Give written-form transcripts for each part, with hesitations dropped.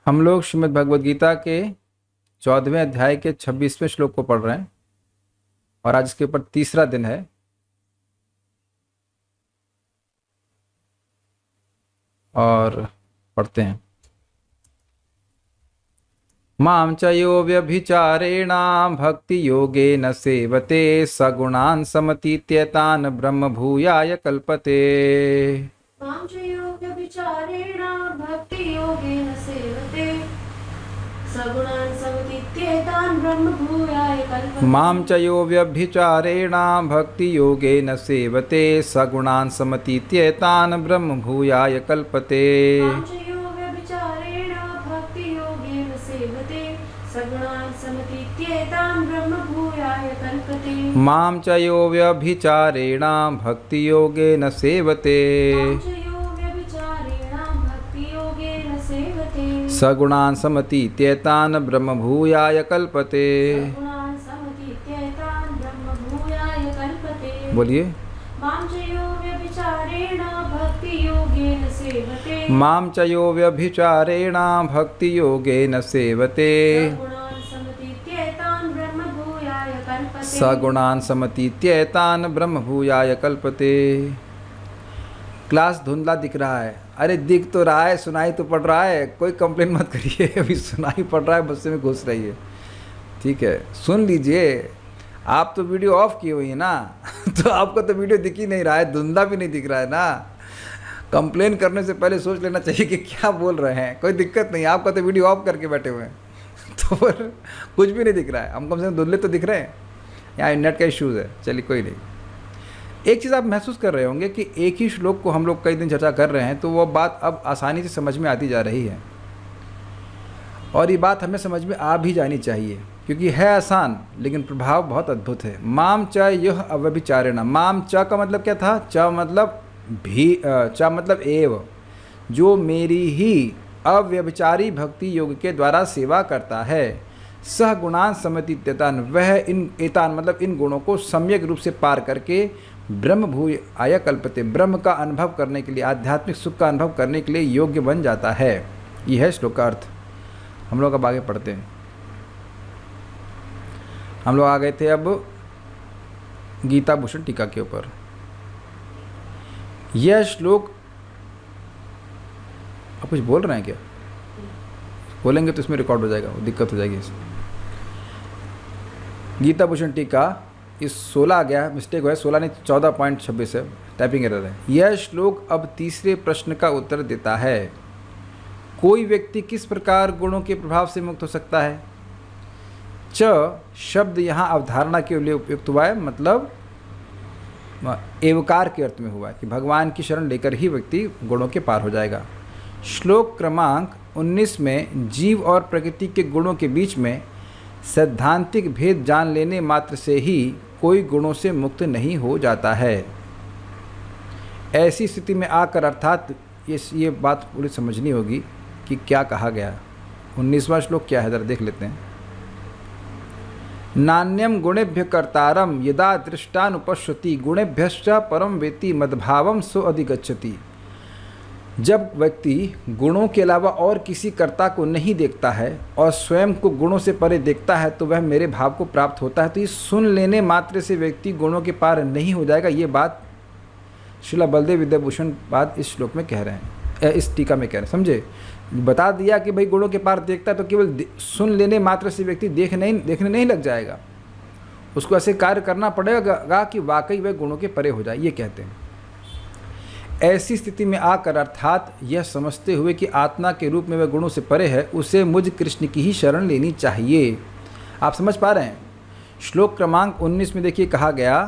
हम लोग श्रीमद् भगवद गीता के 14वें अध्याय के 26वें श्लोक को पढ़ रहे हैं और आज इसके ऊपर तीसरा दिन है। और पढ़ते हैं। मां च यो व्यभिचारेण भक्ति योगेन सेवते सगुणान् समतीत्येतान् ब्रह्म भूयाय कल्पते। मां च यो व्यभिचारेण भक्ति योगेन सेवते सगुणान् समतीत्येतान् ब्रह्म भूयाय कल्पते। मां च यो व्यभिचारेण भक्ति योगेन सेवते सगुणान् समतीत्येतान् ब्रह्म भूयाय कल्पते। मां च यो व्यभिचारेण भक्ति योगेन सेवते सगुणान् समतीत्येतान् ब्रह्म भूयाय कल्पते। मां च यो व्यभिचारेण भक्ति योगेन सेवते मां च यो व्यभिचारेण भक्ति योगेन सेवते सगुणान् समतीत्येतान् ब्रह्म भूयाय कल्पते। सगुणान् समतीत्येतान् ब्रह्म भूयाय कल्पते। बोलिए। मां च यो व्यभिचारेण भक्ति योगेन सेवते मां च यो व्यभिचारेण भक्ति योगेन सेवते सगुणान् समतीत्येतान् ब्रह्म भूयाय कल्पते। सगुणान् समतीत्येतान् ब्रह्म भूयाय कल्पते। क्लास धुंधला दिख रहा है। अरे दिख तो रहा है, सुनाई तो पड़ रहा है। कोई कंप्लेन मत करिए। अभी सुनाई पड़ रहा है, बस्से में घुस रही है। ठीक है, सुन लीजिए। आप तो वीडियो ऑफ की हुई है ना तो आपको तो वीडियो दिख ही नहीं रहा है, धुंधला भी नहीं दिख रहा है ना। कंप्लेन करने से पहले सोच लेना चाहिए कि क्या बोल रहे हैं। कोई दिक्कत नहीं, आपका तो वीडियो ऑफ करके बैठे हुए हैं तो फिर कुछ भी नहीं दिख रहा है। हम कम से कम धुंधले तो दिख रहे हैं। यहाँ नेट का इश्यूज़ है। चलिए कोई नहीं। एक चीज़ आप महसूस कर रहे होंगे कि एक ही श्लोक को हम लोग कई दिन चर्चा कर रहे हैं, तो वो बात अब आसानी से समझ में आती जा रही है। और ये बात हमें समझ में आ भी जानी चाहिए, क्योंकि है आसान लेकिन प्रभाव बहुत अद्भुत है। माम च यह अव्यभिचारेण। माम च का मतलब क्या था? च मतलब च मतलब एव, जो मेरी ही अव्यभिचारी भक्ति योग के द्वारा सेवा करता है। सह गुणान समतीत्येतान, वह इन एतान मतलब इन गुणों को सम्यक रूप से पार करके ब्रह्म भूयाय कल्पते, ब्रह्म का अनुभव करने के लिए, आध्यात्मिक सुख का अनुभव करने के लिए योग्य बन जाता है। यह है श्लोक का अर्थ। हम लोग अब आगे पढ़ते हैं। हम लोग आ गए थे अब गीता भूषण टीका के ऊपर। यह श्लोक, आप कुछ बोल रहे हैं क्या? बोलेंगे तो इसमें रिकॉर्ड हो जाएगा, वो दिक्कत हो जाएगी इसमें। गीता भूषण टीका इस 16 आ गया, मिस्टेक हुआ है, 16 नहीं 14.26 है, टाइपिंग एरर है। यह श्लोक अब तीसरे प्रश्न का उत्तर देता है। कोई व्यक्ति किस प्रकार गुणों के प्रभाव से मुक्त हो सकता है? च शब्द यहाँ अवधारणा के लिए उपयुक्त हुआ है, मतलब एवकार के अर्थ में हुआ है कि भगवान की शरण लेकर ही व्यक्ति गुणों के पार हो जाएगा। श्लोक क्रमांक 19 में जीव और प्रकृति के गुणों के बीच में सैद्धांतिक भेद जान लेने मात्र से ही कोई गुणों से मुक्त नहीं हो जाता है। ऐसी स्थिति में आकर, अर्थात ये बात पूरी समझनी होगी कि क्या कहा गया। 19वां श्लोक क्या है, जरा देख लेते हैं। नान्यम गुणेभ्य कर्तारम यदा दृष्टानुपश्यति गुणेभ्यश्च परम वेति मद्भावम सो अधिगच्छति। जब व्यक्ति गुणों के अलावा और किसी कर्ता को नहीं देखता है और स्वयं को गुणों से परे देखता है, तो वह मेरे भाव को प्राप्त होता है। तो ये सुन लेने मात्र से व्यक्ति गुणों के पार नहीं हो जाएगा। ये बात श्रील बलदेव विद्याभूषण बाद इस श्लोक में कह रहे हैं, इस टीका में कह रहे हैं। समझे? बता दिया कि भाई गुणों के पार देखता है तो केवल सुन लेने मात्र से व्यक्ति देखने नहीं लग जाएगा। उसको ऐसे कार्य करना पड़ेगा कि वाकई वह गुणों के परे हो जाए, ये कहते हैं। ऐसी स्थिति में आकर, अर्थात यह समझते हुए कि आत्मा के रूप में वह गुणों से परे है, उसे मुझ कृष्ण की ही शरण लेनी चाहिए। आप समझ पा रहे हैं? श्लोक क्रमांक 19 में देखिए कहा गया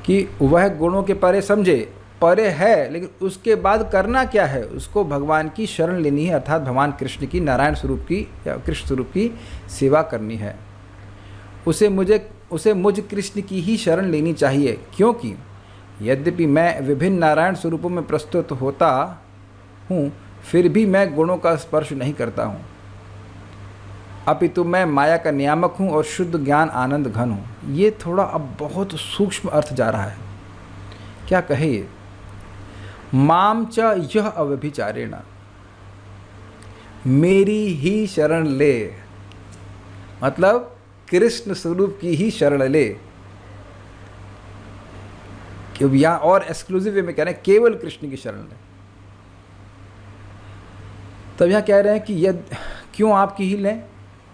कि वह गुणों के परे, समझे, परे है, लेकिन उसके बाद करना क्या है? उसको भगवान की शरण लेनी है, अर्थात भगवान कृष्ण की, नारायण स्वरूप की या कृष्ण स्वरूप की सेवा करनी है। उसे मुझ कृष्ण की ही शरण लेनी चाहिए, क्योंकि यद्यपि मैं विभिन्न नारायण स्वरूपों में प्रस्तुत होता हूँ, फिर भी मैं गुणों का स्पर्श नहीं करता हूँ, अपितु मैं माया का नियामक हूँ और शुद्ध ज्ञान आनंद घन हूँ। ये थोड़ा अब बहुत सूक्ष्म अर्थ जा रहा है। क्या कहे ये? माम च यह अव्यभिचारेण, मेरी ही शरण ले, मतलब कृष्ण स्वरूप की ही शरण ले। कि यहाँ और एक्सक्लूसिव वे में कह रहे हैं केवल कृष्ण की शरण ले। तब यहाँ कह रहे हैं कि क्यों आपकी ही लें,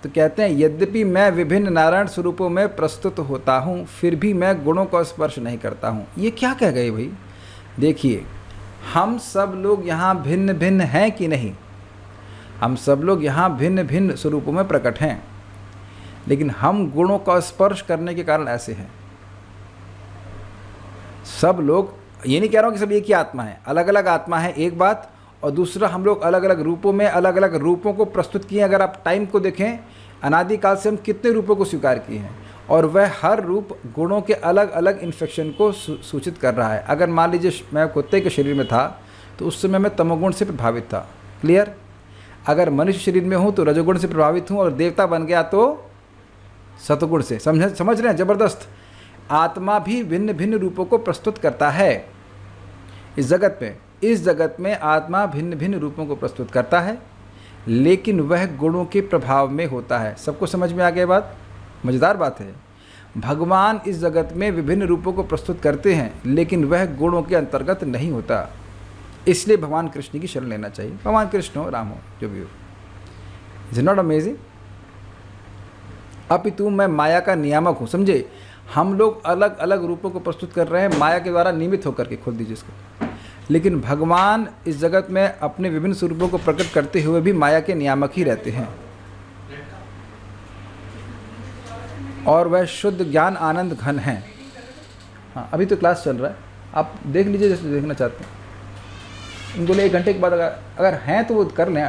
तो कहते हैं यद्यपि मैं विभिन्न नारायण स्वरूपों में प्रस्तुत होता हूँ, फिर भी मैं गुणों का स्पर्श नहीं करता हूँ। ये क्या कह गए भाई? देखिए, हम सब लोग यहाँ भिन्न भिन्न हैं कि नहीं? हम सब लोग यहाँ भिन्न भिन्न स्वरूपों में प्रकट हैं, लेकिन हम गुणों का स्पर्श करने के कारण ऐसे हैं। सब लोग, ये नहीं कह रहा हूँ कि सब एक ही आत्मा है, अलग अलग आत्मा है एक बात, और दूसरा हम लोग अलग अलग रूपों में अलग अलग रूपों को प्रस्तुत किए। अगर आप टाइम को देखें, अनादिकाल से हम कितने रूपों को स्वीकार किए हैं, और वह हर रूप गुणों के अलग अलग इन्फेक्शन को सूचित कर रहा है। अगर मान लीजिए मैं कुत्ते के शरीर में था तो उस समय मैं तमोगुण से प्रभावित था, क्लियर। अगर मनुष्य शरीर में हूँ तो रजोगुण से प्रभावित हूँ, और देवता बन गया तो सतगुण से। समझ रहे हैं? ज़बरदस्त। आत्मा भी भिन्न भिन्न रूपों को प्रस्तुत करता है इस जगत में। इस जगत में आत्मा भिन्न भिन्न रूपों को प्रस्तुत करता है, लेकिन वह गुणों के प्रभाव में होता है। सबको समझ में आ गया बात? मज़ेदार बात है। भगवान इस जगत में विभिन्न रूपों को प्रस्तुत करते हैं, लेकिन वह गुणों के अंतर्गत नहीं होता। इसलिए भगवान कृष्ण की शरण लेना चाहिए। भगवान कृष्ण हो, राम हो, जो भी हो। Is not amazing? अपितु मैं माया का नियामक हूँ। समझे? हम लोग अलग अलग रूपों को प्रस्तुत कर रहे हैं माया के द्वारा निमित्त होकर के, खोल दीजिए इसको। लेकिन भगवान इस जगत में अपने विभिन्न स्वरूपों को प्रकट करते हुए भी माया के नियामक ही रहते हैं, और वह शुद्ध ज्ञान आनंद घन है। हाँ, अभी तो क्लास चल रहा है, आप देख लीजिए जैसे देखना चाहते हैं। इनको ले 1 घंटे के बाद अगर हैं तो वो कर लें।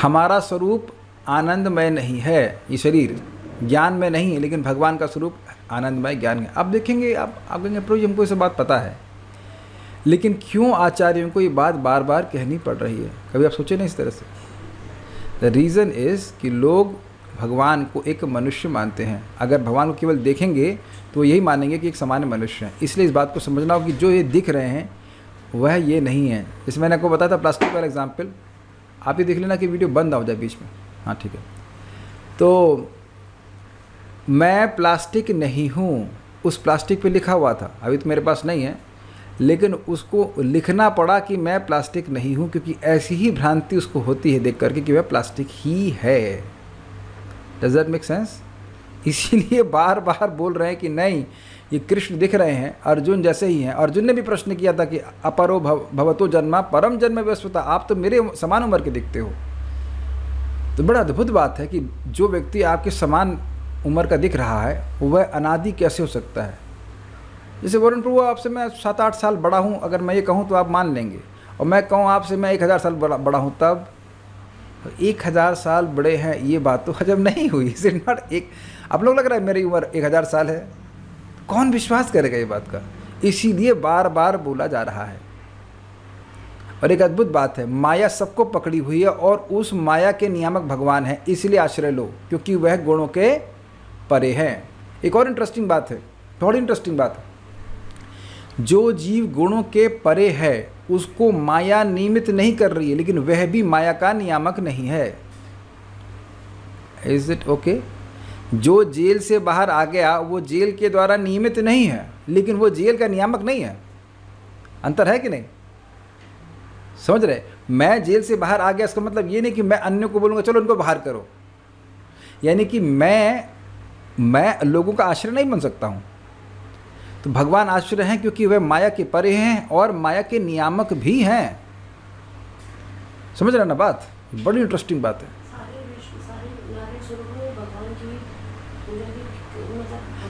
हमारा स्वरूप आनंदमय नहीं है, ये शरीर ज्ञान में नहीं है, लेकिन भगवान का स्वरूप आनंदमय ज्ञान है। आप देखेंगे, आप कहेंगे प्रभु हमको ये बात पता है, लेकिन क्यों आचार्यों को ये बात बार बार कहनी पड़ रही है? कभी आप सोचे नहीं इस तरह से? द रीज़न इज़ कि लोग भगवान को एक मनुष्य मानते हैं। अगर भगवान को केवल देखेंगे तो यही मानेंगे कि एक सामान्य मनुष्य है। इसलिए इस बात को समझना हो कि जो ये दिख रहे हैं वह ये नहीं है। जैसे मैंने आपको बताया था प्लास्टिक वाला एग्जाम्पल, आप ये देख लेना कि वीडियो बंद ना हो जाए बीच में। हाँ ठीक है। तो मैं प्लास्टिक नहीं हूँ, उस प्लास्टिक पे लिखा हुआ था, अभी तो मेरे पास नहीं है, लेकिन उसको लिखना पड़ा कि मैं प्लास्टिक नहीं हूँ, क्योंकि ऐसी ही भ्रांति उसको होती है देख करके कि वह प्लास्टिक ही है। Does that make sense? इसीलिए बार बार बोल रहे हैं कि नहीं, ये कृष्ण दिख रहे हैं, अर्जुन जैसे ही हैं। अर्जुन ने भी प्रश्न किया था कि अपरो भवतो जन्मा परम जन्म व्यस्तता, आप तो मेरे समान उम्र के दिखते हो। तो बड़ा अद्भुत बात है कि जो व्यक्ति आपके समान उम्र का दिख रहा है वह अनादि कैसे हो सकता है? जैसे वरुण प्रभु, आपसे मैं 7-8 साल बड़ा हूँ, अगर मैं ये कहूँ तो आप मान लेंगे, और मैं कहूँ आपसे मैं 1000 साल बड़ा हूँ, तब 1000 साल बड़े हैं, ये बात तो हजम नहीं हुई। Is it not? आप लोग लग रहा है मेरी उम्र 1000 साल है, कौन विश्वास करेगा ये बात का? इसीलिए बार बार बोला जा रहा है। और एक अद्भुत बात है, माया सबको पकड़ी हुई है, और उस माया के नियामक भगवान है, इसलिए आश्रय लो, क्योंकि वह गुणों के परे हैं। एक और इंटरेस्टिंग बात है, थोड़ी इंटरेस्टिंग बात है, जो जीव गुणों के परे है उसको माया नियमित नहीं कर रही है, लेकिन वह भी माया का नियामक नहीं है। Is it okay? जो जेल से बाहर आ गया वो जेल के द्वारा नियमित नहीं है, लेकिन वो जेल का नियामक नहीं है। अंतर है कि नहीं? समझ रहे? मैं जेल से बाहर आ गया, इसका मतलब ये नहीं कि मैं अन्य को बोलूँगा चलो इनको बाहर करो, यानी कि मैं लोगों का आश्रय नहीं बन सकता हूँ। तो भगवान आश्रय हैं क्योंकि वह माया के परे हैं और माया के नियामक भी हैं। समझ रहे ना बात? बड़ी इंटरेस्टिंग बात है।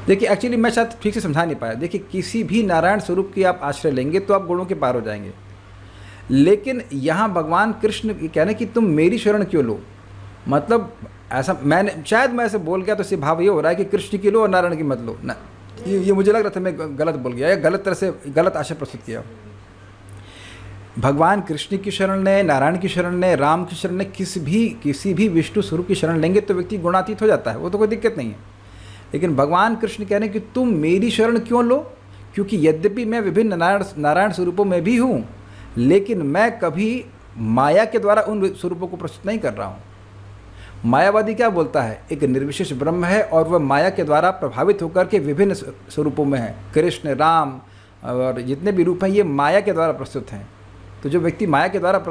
देखिए, एक्चुअली मैं शायद ठीक से समझा नहीं पाया। देखिए, किसी भी नारायण स्वरूप की आप आश्रय लेंगे तो आप गुणों के पार हो जाएंगे, लेकिन यहाँ भगवान कृष्ण कहने कि तुम मेरी शरण क्यों लो, मतलब ऐसा शायद मैं ऐसे बोल गया तो इससे भाव ये हो रहा है कि कृष्ण की लो और नारायण की मत लो ना। ये मुझे लग रहा था मैं गलत बोल गया, या गलत तरह से गलत आशय प्रस्तुत किया। भगवान कृष्ण की शरण लें, नारायण की शरण लें, राम की शरण लें, किसी भी विष्णु स्वरूप की शरण लेंगे तो व्यक्ति गुणातीत हो जाता है, वो तो कोई दिक्कत नहीं है। लेकिन भगवान कृष्ण कह रहे हैं कि तुम मेरी शरण क्यों लो, क्योंकि यद्यपि मैं विभिन्न नारायण स्वरूपों में भी हूँ, लेकिन मैं कभी माया के द्वारा उन स्वरूपों को प्रस्तुत नहीं कर रहा हूँ। मायावादी क्या बोलता है, एक निर्विशेष ब्रह्म है और वह माया के द्वारा प्रभावित होकर के विभिन्न स्वरूपों में है। कृष्ण, राम और जितने भी रूप हैं ये माया के द्वारा प्रस्तुत हैं। तो जो व्यक्ति माया के द्वारा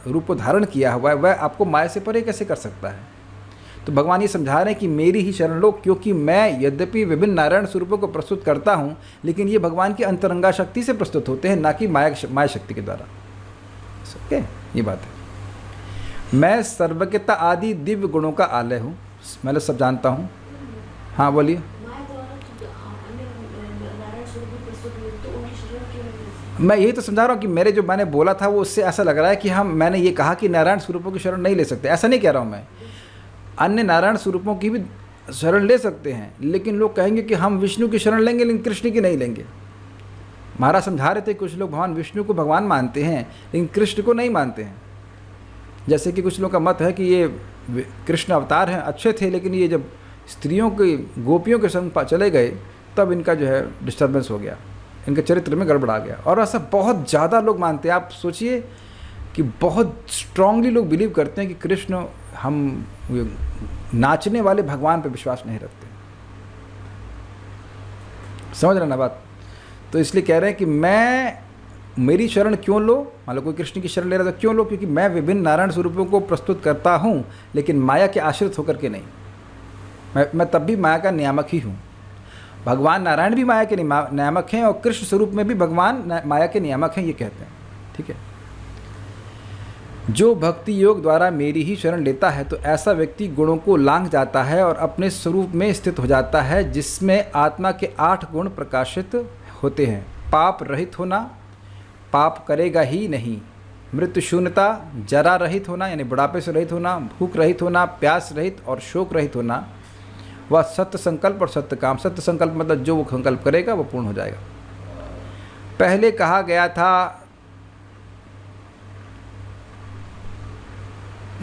रूप को धारण किया हुआ है वह आपको माया से परे कैसे कर सकता है। तो भगवान ये समझा रहे हैं कि मेरी ही शरण लो, क्योंकि मैं यद्यपि विभिन्न नारायण स्वरूपों को प्रस्तुत करता हूँ, लेकिन ये भगवान की अंतरंगा शक्ति से प्रस्तुत होते हैं, ना कि माया शक्ति के द्वारा। ओके, ये बात है। मैं सर्वज्ञता आदि दिव्य गुणों का आलय हूँ, मैं सब जानता हूँ। हाँ बोलिए। मैं यही तो समझा रहा हूँ कि मेरे जो मैंने बोला था वो उससे ऐसा लग रहा है कि मैंने ये कहा कि नारायण स्वरूपों की शरण नहीं ले सकते, ऐसा नहीं कह रहा हूँ मैं। अन्य नारायण स्वरूपों की भी शरण ले सकते हैं, लेकिन लोग कहेंगे कि हम विष्णु की शरण लेंगे लेकिन कृष्ण की नहीं लेंगे। महाराज समझा रहे थे कुछ लोग भगवान विष्णु को भगवान मानते हैं लेकिन कृष्ण को नहीं मानते हैं। जैसे कि कुछ लोगों का मत है कि ये कृष्ण अवतार हैं, अच्छे थे, लेकिन ये जब स्त्रियों की गोपियों के संग चले गए तब इनका जो है डिस्टर्बेंस हो गया, इनके चरित्र में गड़बड़ा गया। और ऐसा बहुत ज़्यादा लोग मानते हैं। आप सोचिए कि बहुत स्ट्रांगली लोग बिलीव करते हैं कि कृष्ण, हम नाचने वाले भगवान पे विश्वास नहीं रखते। समझ रहे ना बात। तो इसलिए कह रहे हैं कि मेरी शरण क्यों लो, मान लो कोई कृष्ण की शरण ले रहा है तो क्यों लो, क्योंकि मैं विभिन्न नारायण स्वरूपों को प्रस्तुत करता हूँ, लेकिन माया के आश्रित होकर के नहीं। मैं तब भी माया का नियामक ही हूँ। भगवान नारायण भी माया के नियामक हैं और कृष्ण स्वरूप में भी भगवान माया के नियामक हैं, ये कहते हैं। ठीक है। जो भक्ति योग द्वारा मेरी ही शरण लेता है तो ऐसा व्यक्ति गुणों को लांघ जाता है और अपने स्वरूप में स्थित हो जाता है, जिसमें आत्मा के 8 गुण प्रकाशित होते हैं। पाप रहित होना, पाप करेगा ही नहीं, मृत्यु शून्यता, जरा रहित होना यानी बुढ़ापे से रहित होना, भूख रहित होना, प्यास रहित और शोक रहित होना, वह सत्य संकल्प और सत्य काम। सत्य संकल्प मतलब जो वो संकल्प करेगा वो पूर्ण हो जाएगा। पहले कहा गया था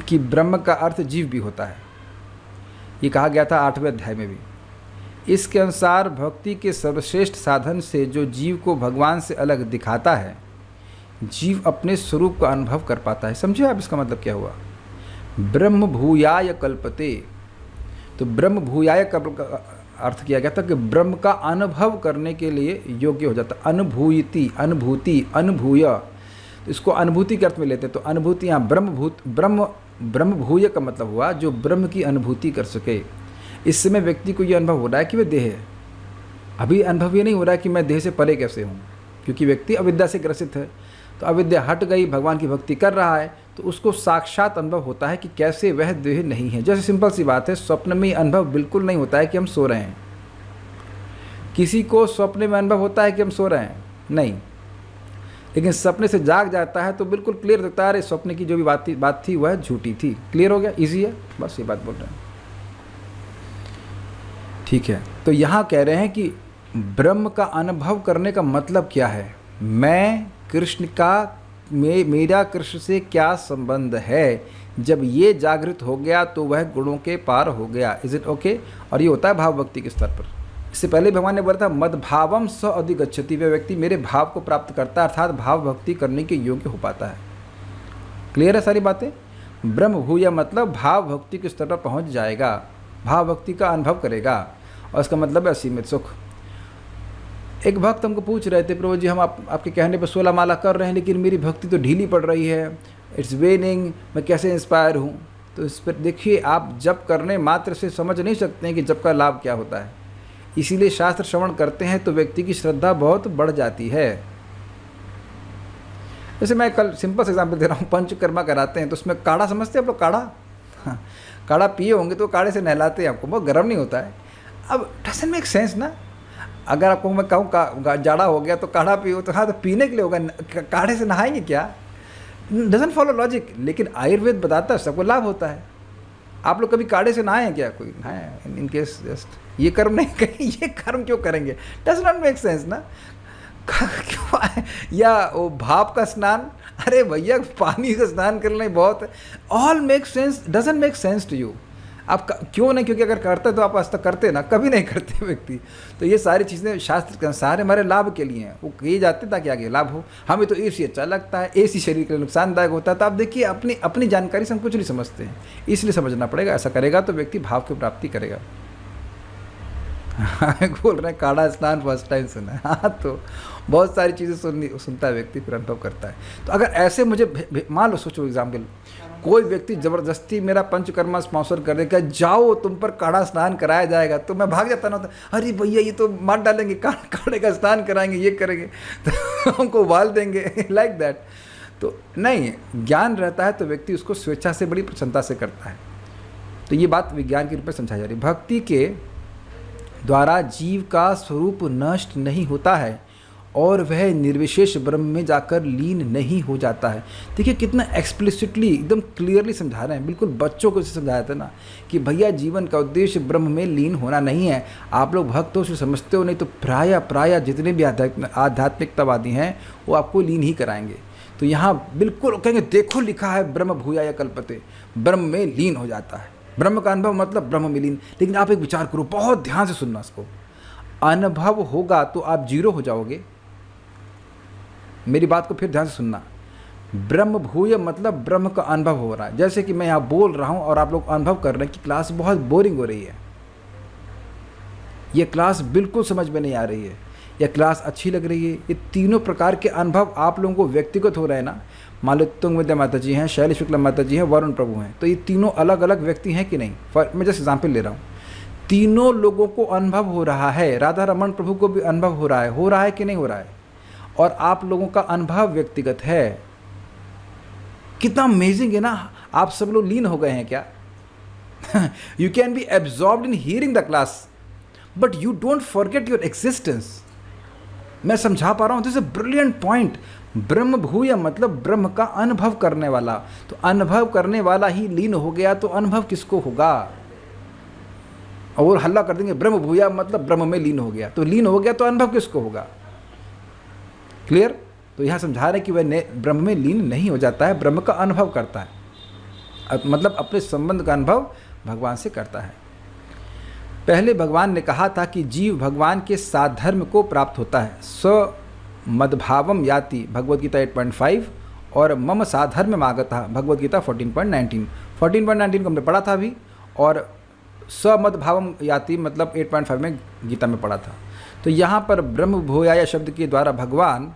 कि ब्रह्म का अर्थ जीव भी होता है, ये कहा गया था 8वें अध्याय में भी। इसके अनुसार भक्ति के सर्वश्रेष्ठ साधन से जो जीव को भगवान से अलग दिखाता है, जीव अपने स्वरूप का अनुभव कर पाता है। समझे आप इसका मतलब क्या हुआ। ब्रह्म भूयाय कल्पते, तो ब्रह्म भूयाय का अर्थ किया गया था कि ब्रह्म का अनुभव करने के लिए योग्य हो जाता। अनुभूयति, अनुभूति, अनुभूय, तो इसको अनुभूति के अर्थ में लेते हैं। तो अनुभूति यहाँ ब्रह्म भूय का मतलब हुआ जो ब्रह्म की अनुभूति कर सके। इस समय व्यक्ति को ये अनुभव हो रहा है कि वह देह है। अभी अनुभव ये नहीं हो रहा है कि मैं देह से परे कैसे हूँ, क्योंकि व्यक्ति अविद्या से ग्रसित है। तो अविद्या हट गई, भगवान की भक्ति कर रहा है, तो उसको साक्षात अनुभव होता है कि कैसे वह देह नहीं है। जैसे सिंपल सी बात है, स्वप्न में अनुभव बिल्कुल नहीं होता है कि हम सो रहे हैं। किसी को स्वप्न में अनुभव होता है कि हम सो रहे हैं? नहीं। लेकिन सपने से जाग जाता है तो बिल्कुल क्लियर दिखता है, अरे स्वप्न की जो भी बात थी वह झूठी थी। क्लियर हो गया, इजी है, बस ये बात बोल रहे हैं। ठीक है। तो यहाँ कह रहे हैं कि ब्रह्म का अनुभव करने का मतलब क्या है। मैं कृष्ण का, मेरा कृष्ण से क्या संबंध है। जब ये जागृत हो गया तो वह गुणों के पार हो गया। Is it okay. और ये होता है भाव भक्ति के स्तर पर। इससे पहले भगवान ने बोला था मद्भावम स अधिगच्छति, वह व्यक्ति मेरे भाव को प्राप्त करता है, अर्थात भाव भक्ति करने के योग्य हो पाता है। क्लियर है सारी बातें। ब्रह्म भूया मतलब भाव भक्ति के स्तर पर पहुंच जाएगा, भाव भक्ति का अनुभव करेगा, और इसका मतलब है असीमित सुख। एक भक्त हमको पूछ रहे थे, प्रभु जी हम आपके कहने पर 16 माला कर रहे हैं लेकिन मेरी भक्ति तो ढीली पड़ रही है, इट्स वेनिंग, मैं कैसे इंस्पायर हूँ। तो इस पर देखिए, आप जप करने मात्र से समझ नहीं सकते हैं कि जप का लाभ क्या होता है। इसीलिए शास्त्र श्रवण करते हैं तो व्यक्ति की श्रद्धा बहुत बढ़ जाती है। जैसे मैं कल सिंपल से एग्जाम्पल दे रहा हूँ, पंचकर्मा कराते हैं तो उसमें काढ़ा समझते हैं आप लोग, काढ़ा। हाँ, काढ़ा पिए होंगे तो काढ़े से नहलाते हैं आपको, बहुत गर्म नहीं होता है। अब डजंट मेक सेंस ना। अगर आपको मैं कहूँ जाड़ा हो गया तो काढ़ा पियो, तो हाँ तो पीने के लिए होगा, काढ़े से नहाएंगे क्या। Doesn't follow logic. लेकिन आयुर्वेद बताता है सबको लाभ होता है। आप लोग कभी काढ़े से नहाए हैं क्या? कोई नहाए इन केस जस्ट ये कर्म नहीं करेंगे, ये कर्म क्यों करेंगे? डज नॉट मेक सेंस ना। क्यों? या वो भाप का स्नान, अरे भैया पानी का स्नान कर लें बहुत, all make sense, doesn't make sense to you. आप क्यों नहीं, क्योंकि अगर करते तो आप आज तक करते ना, कभी नहीं करते व्यक्ति। तो ये सारी चीज़ें शास्त्र के अनुसार हमारे लाभ के लिए हैं, वो किए जाते ताकि आगे लाभ हो। हमें तो AC अच्छा लगता है, AC शरीर के लिए नुकसानदायक होता है। तो आप देखिए अपनी अपनी जानकारी से हम कुछ नहीं समझते हैं, इसलिए समझना पड़ेगा। ऐसा करेगा तो व्यक्ति भाव की प्राप्ति करेगा। बोल रहे हैं काढ़ा स्नान फर्स्ट टाइम सुना है। हाँ, तो बहुत सारी चीज़ें सुनता है व्यक्ति, फिर अनुभव करता है। तो अगर ऐसे मुझे मान लो, सोचो एग्जाम्पल, कोई व्यक्ति ज़बरदस्ती मेरा पंचकर्मा स्पॉन्सर कर देगा, जाओ तुम पर काढ़ा स्नान कराया जाएगा, तो मैं भाग जाता ना, तो अरे भैया ये तो मार डालेंगे, काढ़े का स्नान कराएंगे, ये करेंगे, तो हमको उबाल देंगे लाइक दैट। तो नहीं, ज्ञान रहता है तो व्यक्ति उसको स्वेच्छा से, बड़ी प्रसन्नता से करता है। तो ये बात विज्ञान के रूप में समझाई जा रही है। भक्ति के द्वारा जीव का स्वरूप नष्ट नहीं होता है और वह निर्विशेष ब्रह्म में जाकर लीन नहीं हो जाता है। देखिए कितना एक्सप्लिसिटली, एकदम क्लियरली समझा रहे हैं, बिल्कुल बच्चों को समझाया था ना कि भैया जीवन का उद्देश्य ब्रह्म में लीन होना नहीं है। आप लोग भक्त हो, समझते हो, नहीं तो प्राय जितने भी आध्यात्मिकतावादी हैं वो आपको लीन ही कराएंगे। तो यहाँ बिल्कुल कहेंगे देखो लिखा है ब्रह्म भूयाय कल्पते, ब्रह्म में लीन हो जाता है, ब्रह्म का अनुभव मतलब ब्रह्म में लीन। लेकिन आप एक विचार करो, बहुत ध्यान से सुनना इसको, अनुभव होगा तो आप जीरो हो जाओगे। मेरी बात को फिर ध्यान से सुनना, ब्रह्म भूय मतलब ब्रह्म का अनुभव हो रहा है। जैसे कि मैं यहाँ बोल रहा हूँ और आप लोग अनुभव कर रहे हैं कि क्लास बहुत बोरिंग हो रही है, ये क्लास बिल्कुल समझ में नहीं आ रही है, यह क्लास अच्छी लग रही है। ये तीनों प्रकार के अनुभव आप लोगों को व्यक्तिगत हो रहे हैं ना। मान लो तुंग विद्या माता जी हैं, शैली शुक्ला माता जी हैं, वरुण प्रभु हैं, तो ये तीनों अलग अलग व्यक्ति हैं कि नहीं। मैं जैसे एग्जाम्पल ले रहा हूँ, तीनों लोगों को अनुभव हो रहा है, राधा रमन प्रभु को भी अनुभव हो रहा है कि नहीं हो रहा है, और आप लोगों का अनुभव व्यक्तिगत है। कितना अमेजिंग है ना। आप सब लोग लीन हो गए हैं क्या? You can be absorbed in hearing the class but you don't forget your existence. मैं समझा पा रहा हूँ, this is a brilliant point. ब्रह्म भूय मतलब ब्रह्म का अनुभव करने वाला। तो अनुभव करने वाला ही लीन हो गया तो अनुभव किसको होगा? और हल्ला कर देंगे ब्रह्म भूया मतलब ब्रह्म में लीन हो गया, तो लीन हो गया तो अनुभव किसको होगा? क्लियर? तो यहाँ समझा रहे कि वह ब्रह्म में लीन नहीं हो जाता है, ब्रह्म का अनुभव करता है, मतलब अपने संबंध का अनुभव भगवान से करता है। पहले भगवान ने कहा था कि जीव भगवान के साधर्म को प्राप्त होता है, स मद्भावम याति भगवद गीता 8.5 और मम साधर्म आगतः भगवद गीता 14.19 को हमने पढ़ा था अभी, और स मद्भावम याति मतलब 8.5 में गीता में पढ़ा था। तो यहाँ पर ब्रह्म भूयाय शब्द के द्वारा भगवान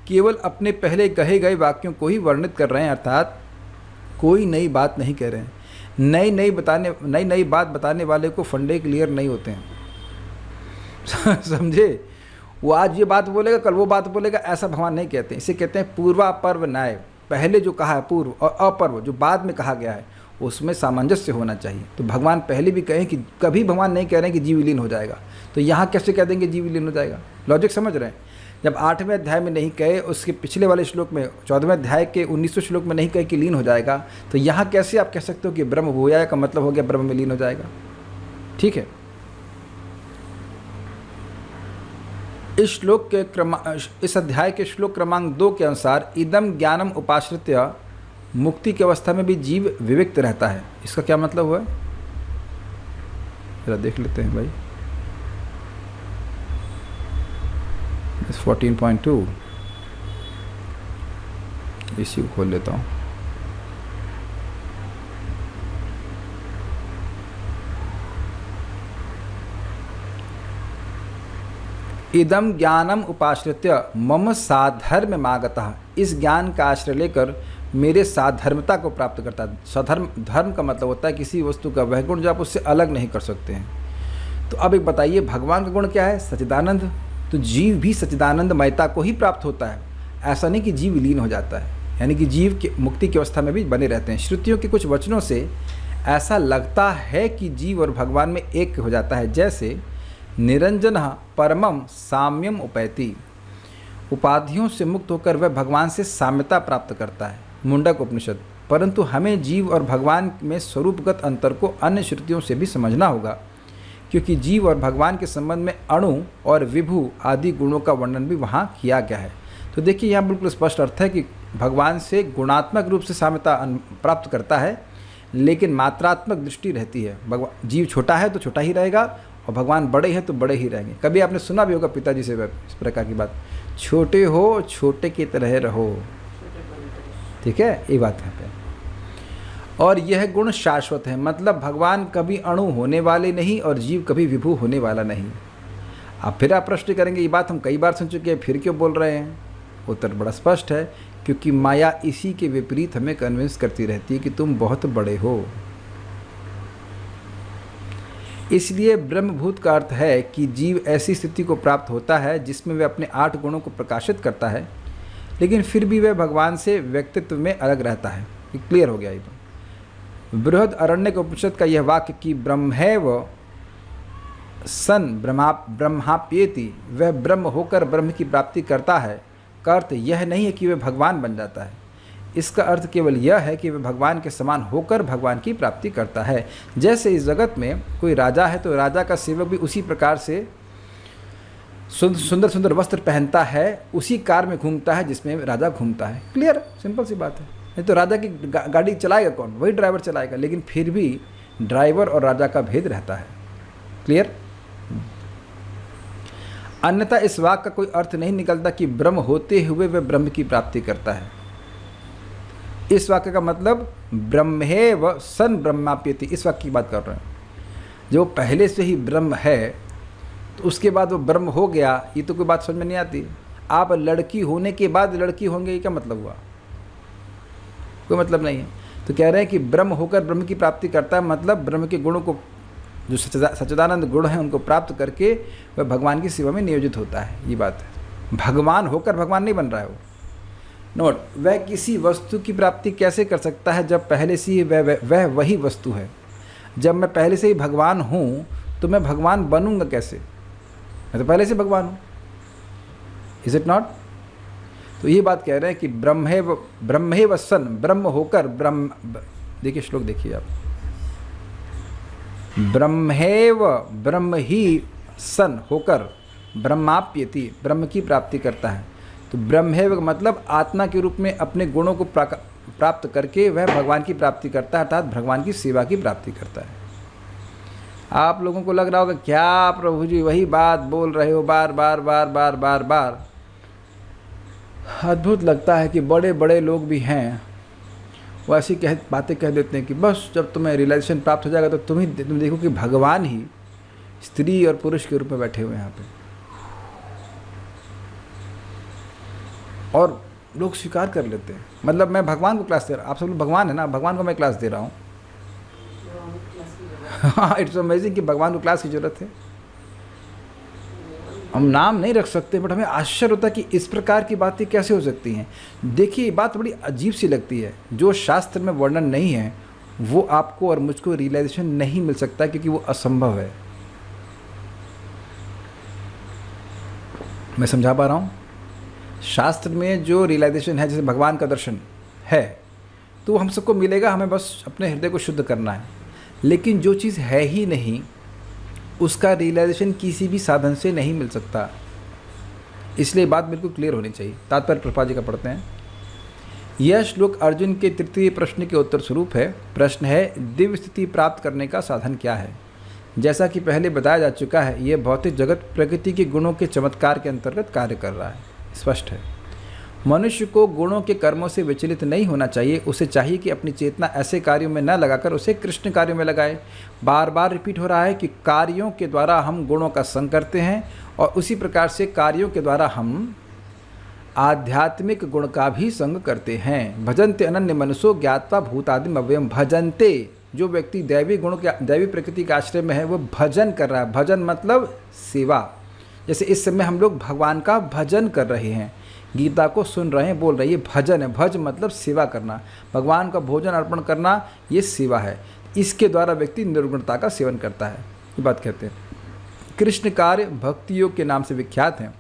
केवल अपने पहले कहे गए वाक्यों को ही वर्णित कर रहे हैं, अर्थात कोई नई बात नहीं कह रहे हैं। नई बात बताने वाले को फंडे क्लियर नहीं होते हैं। समझे? वो आज ये बात बोलेगा, कल वो बात बोलेगा, ऐसा भगवान नहीं कहते। इसे कहते हैं पूर्वापर्व न्याय। पहले जो कहा है पूर्व, और अपर्व जो बाद में कहा गया है, उसमें सामंजस्य होना चाहिए। तो भगवान पहले भी कहें कि कभी भगवान नहीं कह रहे हैं कि जीव विलीन हो जाएगा, तो यहाँ कैसे कह देंगे जीव विलीन हो जाएगा? लॉजिक समझ रहे हैं? जब 8वें अध्याय में नहीं कहे, उसके पिछले वाले श्लोक में 14वें अध्याय के 19वें श्लोक में नहीं कहे कि लीन हो जाएगा, तो यहाँ कैसे आप कह सकते हो कि ब्रह्म भूयाय का मतलब हो गया ब्रह्म में लीन हो जाएगा? ठीक है। इस अध्याय के श्लोक क्रमांक 2 के अनुसार इदम ज्ञानम उपाश्रित्य मुक्ति की अवस्था में भी जीव विविक्त रहता है। इसका क्या मतलब हुआ? जरा देख लेते हैं भाई। 14.2 इसी को खोल लेता हूँ। इदम ज्ञानम उपाश्रित्य मम साधर्म आगतः, इस ज्ञान का आश्रय लेकर मेरे साधर्मता को प्राप्त करता है। धर्म का मतलब होता है किसी वस्तु का वह गुण जो आप उससे अलग नहीं कर सकते हैं। तो अब एक बताइए, भगवान का गुण क्या है? सच्चिदानंद। तो जीव भी सच्चिदानंदमयता को ही प्राप्त होता है। ऐसा नहीं कि जीव विलीन हो जाता है, यानी कि जीव के मुक्ति की अवस्था में भी बने रहते हैं। श्रुतियों के कुछ वचनों से ऐसा लगता है कि जीव और भगवान में एक हो जाता है, जैसे निरंजन परमम साम्यम उपैति, उपाधियों से मुक्त होकर वह भगवान से साम्यता प्राप्त करता है, मुंडक उपनिषद। परंतु हमें जीव और भगवान में स्वरूपगत अंतर को अन्य श्रुतियों से भी समझना होगा, क्योंकि जीव और भगवान के संबंध में अणु और विभु आदि गुणों का वर्णन भी वहाँ किया गया है। तो देखिए यहाँ बिल्कुल स्पष्ट अर्थ है कि भगवान से गुणात्मक रूप से साम्यता प्राप्त करता है, लेकिन मात्रात्मक दृष्टि रहती है। भगवान जीव छोटा है तो छोटा ही रहेगा और भगवान बड़े हैं तो बड़े ही रहेंगे। कभी आपने सुना भी होगा पिताजी से इस प्रकार की बात, छोटे हो छोटे की तरह रहो, ठीक है, ये बात है पे। और यह गुण शाश्वत है, मतलब भगवान कभी अणु होने वाले नहीं और जीव कभी विभू होने वाला नहीं। आप फिर आप प्रश्न करेंगे ये बात हम कई बार सुन चुके हैं, फिर क्यों बोल रहे हैं? उत्तर बड़ा स्पष्ट है, क्योंकि माया इसी के विपरीत हमें कन्विंस करती रहती है कि तुम बहुत बड़े हो। इसलिए ब्रह्मभूत का अर्थ है कि जीव ऐसी स्थिति को प्राप्त होता है जिसमें वह अपने 8 गुणों को प्रकाशित करता है, लेकिन फिर भी वह भगवान से व्यक्तित्व में अलग रहता है। ये क्लियर हो गया ये तो। बृहद अरण्यक उपनिषद का यह वाक्य कि ब्रह्मैव सन ब्रह्माप्येति, वह ब्रह्म होकर ब्रह्म की प्राप्ति करता है, का अर्थ यह नहीं है कि वह भगवान बन जाता है। इसका अर्थ केवल यह है कि वह भगवान के समान होकर भगवान की प्राप्ति करता है। जैसे इस जगत में कोई राजा है तो राजा का सेवक भी उसी प्रकार से सुंदर सुंदर वस्त्र पहनता है, उसी कार में घूमता है जिसमें राजा घूमता है। क्लियर, सिंपल सी बात है। नहीं तो राजा की गाड़ी चलाएगा कौन? वही ड्राइवर चलाएगा, लेकिन फिर भी ड्राइवर और राजा का भेद रहता है। क्लियर। अन्यथा इस वाक्य का कोई अर्थ नहीं निकलता कि ब्रह्म होते हुए वह ब्रह्म की प्राप्ति करता है। इस वाक्य का मतलब ब्रह्मेव सन ब्रह्माप्येति, इस वाक्य की बात कर रहे हैं। जो पहले से ही ब्रह्म है तो उसके बाद वो ब्रह्म हो गया, ये तो कोई बात समझ में नहीं आती। आप लड़की होने के बाद लड़की होंगे, ये क्या मतलब हुआ? कोई मतलब नहीं है। तो कह रहे हैं कि ब्रह्म होकर ब्रह्म की प्राप्ति करता है, मतलब ब्रह्म के गुणों को, जो सच्चिदानंद गुण हैं, उनको प्राप्त करके वह भगवान की सेवा में नियोजित होता है। ये बात है। भगवान होकर भगवान नहीं बन रहा है वो। नोट, वह किसी वस्तु की प्राप्ति कैसे कर सकता है जब पहले से ही वह वही वस्तु है? जब मैं पहले से ही भगवान हूँ तो मैं भगवान बनूंगा कैसे? मैं तो पहले से भगवान हूँ। Is it not? तो ये बात कह रहे हैं कि ब्रह्मेव सन, ब्रह्म होकर ब्रह्म, देखिए श्लोक देखिए आप, ब्रह्मेव ब्रह्म ही सन होकर ब्रह्माप्येति, ब्रह्म की प्राप्ति करता है। तो ब्रह्मेव मतलब आत्मा के रूप में अपने गुणों को प्राप्त करके वह भगवान की प्राप्ति करता है, अर्थात भगवान की सेवा की प्राप्ति करता है। आप लोगों को लग रहा होगा क्या प्रभु जी वही बात बोल रहे हो बार बार बार बार बार बार। अद्भुत लगता है कि बड़े बड़े लोग भी हैं, वो ऐसी बातें कह देते हैं कि बस जब तुम्हें रियलाइजेशन प्राप्त हो जाएगा तो तुम देखो कि भगवान ही स्त्री और पुरुष के रूप में बैठे हुए हैं यहाँ पे। और लोग स्वीकार कर लेते हैं, मतलब मैं भगवान को क्लास दे रहा हूँ, आप सब लोग भगवान है ना, भगवान को मैं क्लास दे रहा हूँ। हाँ, इट्स अमेजिंग कि भगवान को क्लास की जरूरत है। हम नाम नहीं रख सकते, बट हमें आश्चर्य होता है कि इस प्रकार की बातें कैसे हो सकती हैं। देखिए, ये बात बड़ी अजीब सी लगती है। जो शास्त्र में वर्णन नहीं है वो आपको और मुझको रियलाइजेशन नहीं मिल सकता, क्योंकि वो असंभव है। मैं समझा पा रहा हूँ? शास्त्र में जो रियलाइजेशन है, जैसे भगवान का दर्शन है, तो हम सबको मिलेगा, हमें बस अपने हृदय को शुद्ध करना है। लेकिन जो चीज़ है ही नहीं, उसका रियलाइजेशन किसी भी साधन से नहीं मिल सकता। इसलिए बात बिल्कुल क्लियर होनी चाहिए। तात्पर्य प्रभुपाद जी का पढ़ते हैं। यह श्लोक अर्जुन के तृतीय प्रश्न के उत्तर स्वरूप है। प्रश्न है, दिव्य स्थिति प्राप्त करने का साधन क्या है? जैसा कि पहले बताया जा चुका है, यह भौतिक जगत प्रकृति के गुणों के चमत्कार के अंतर्गत कार्य कर रहा है। स्पष्ट है। मनुष्य को गुणों के कर्मों से विचलित नहीं होना चाहिए। उसे चाहिए कि अपनी चेतना ऐसे कार्यों में न लगाकर उसे कृष्ण कार्यों में लगाए। बार बार रिपीट हो रहा है कि कार्यों के द्वारा हम गुणों का संग करते हैं, और उसी प्रकार से कार्यों के द्वारा हम आध्यात्मिक गुण का भी संग करते हैं। भजन्ते अनन्य मनसो ज्ञात्वा भूतादिम अव्ययम। भजन्ते, जो व्यक्ति दैवी गुणों के, दैवी प्रकृति के आश्रय में है, वो भजन कर रहा है। भजन मतलब सेवा। जैसे इस समय हम लोग भगवान का भजन कर रहे हैं, गीता को सुन रहे हैं, बोल रहे हैं, ये भजन है। भज मतलब सेवा करना, भगवान का भोजन अर्पण करना, ये सेवा है। इसके द्वारा व्यक्ति निर्गुणता का सेवन करता है, ये बात कहते हैं। कृष्ण कार्य भक्ति योग के नाम से विख्यात हैं,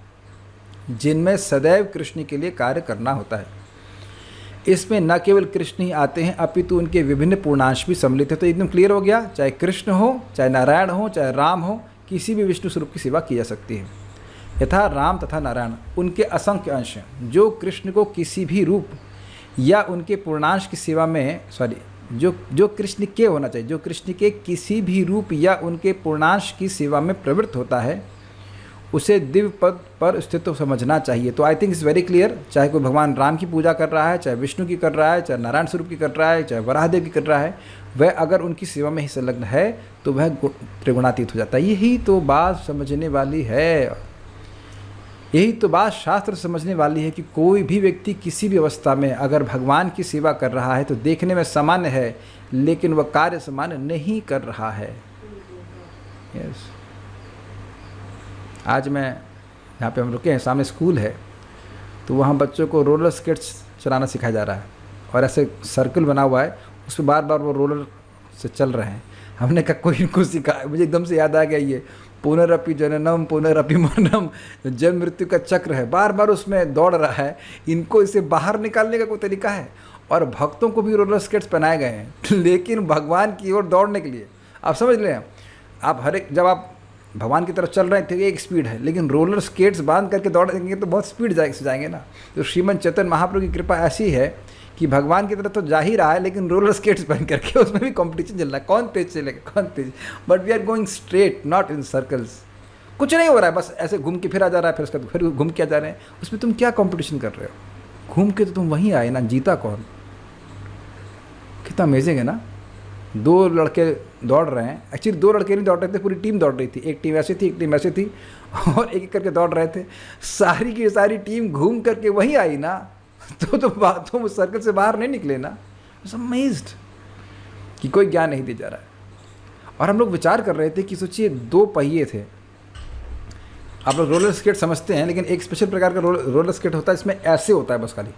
जिनमें सदैव कृष्ण के लिए कार्य करना होता है। इसमें न केवल कृष्ण ही आते हैं, अपितु उनके विभिन्न पूर्णांश भी सम्मिलित है। तो एकदम क्लियर हो गया, चाहे कृष्ण हो, चाहे नारायण हो, चाहे राम हो, किसी भी विष्णु स्वरूप की सेवा की जा सकती है। यथा राम तथा नारायण, उनके असंख्य अंश हैं। जो कृष्ण को किसी भी रूप या उनके पूर्णांश की सेवा में जो जो कृष्ण के होना चाहिए, जो कृष्ण के किसी भी रूप या उनके पूर्णांश की सेवा में प्रवृत्त होता है, उसे दिव्य पद पर स्थित समझना चाहिए। तो I think it's very clear, चाहे कोई भगवान राम की पूजा कर रहा है, चाहे विष्णु की कर रहा है, चाहे नारायण स्वरूप की कर रहा है, चाहे वराहदेव की कर रहा है, वह अगर उनकी सेवा में ही संलग्न है तो वह त्रिगुणातीत हो जाता है। यही तो बात समझने वाली है, यही तो बात शास्त्र समझने वाली है कि कोई भी व्यक्ति किसी भी अवस्था में अगर भगवान की सेवा कर रहा है तो देखने में सामान्य है, लेकिन वह कार्य सामान्य नहीं कर रहा है। यस, आज मैं यहाँ पे हम रुके हैं, सामने स्कूल है, तो वहाँ बच्चों को रोलर स्केट्स चलाना सिखाया जा रहा है और ऐसे सर्कल बना हुआ है, उस पर बार बार वो रोलर से चल रहे हैं। हमने कहा कोई इनको सिखाया, मुझे एकदम से याद आ गया ये पुनरअपि जननम पुनरअपि मरणम, जन्म मृत्यु का चक्र है, बार बार उसमें दौड़ रहा है। इनको इसे बाहर निकालने का कोई तरीका है? और भक्तों को भी रोलर स्केट्स पहनाए गए हैं, लेकिन भगवान की ओर दौड़ने के लिए। आप समझ लें, आप हर एक, जब आप भगवान की तरफ चल रहे थे एक स्पीड है, लेकिन रोलर स्केट्स बांध करके दौड़ेंगे तो बहुत स्पीड से जाएंगे ना। तो श्रीमन चैतन्य महाप्रभु की कृपा ऐसी है कि भगवान की तरफ तो जा ही रहा है, लेकिन रोलर स्केट्स पहन करके उसमें भी कंपटीशन चल रहा है, कौन तेज चलेगा, कौन तेज। But we are going straight, not in circles. कुछ नहीं हो रहा है, बस ऐसे घूम के फिर आ जा रहा है, फिर उसका फिर घूम के आ जा रहे हैं। उसमें तुम क्या कंपटीशन कर रहे हो? घूम के तो तुम वहीं आए ना, जीता कौन? कितना अमेजिंग है ना। दो लड़के दौड़ रहे हैं, एक्चुअली दो लड़के नहीं दौड़ रहे थे, पूरी टीम दौड़ रही थी। एक टीम ऐसी थी, एक टीम ऐसी थी, और एक एक करके दौड़ रहे थे। सारी की सारी टीम घूम करके वहीं आई ना, तो तुम उस सर्कल से बाहर नहीं निकले ना। अमेज्ड कि कोई ज्ञान नहीं दिया जा रहा है। और हम लोग विचार कर रहे थे कि सोचिए, दो पहिए थे। आप लोग रोलर स्केट समझते हैं, लेकिन एक स्पेशल प्रकार का रोलर स्केट होता है, इसमें ऐसे होता है बस खाली,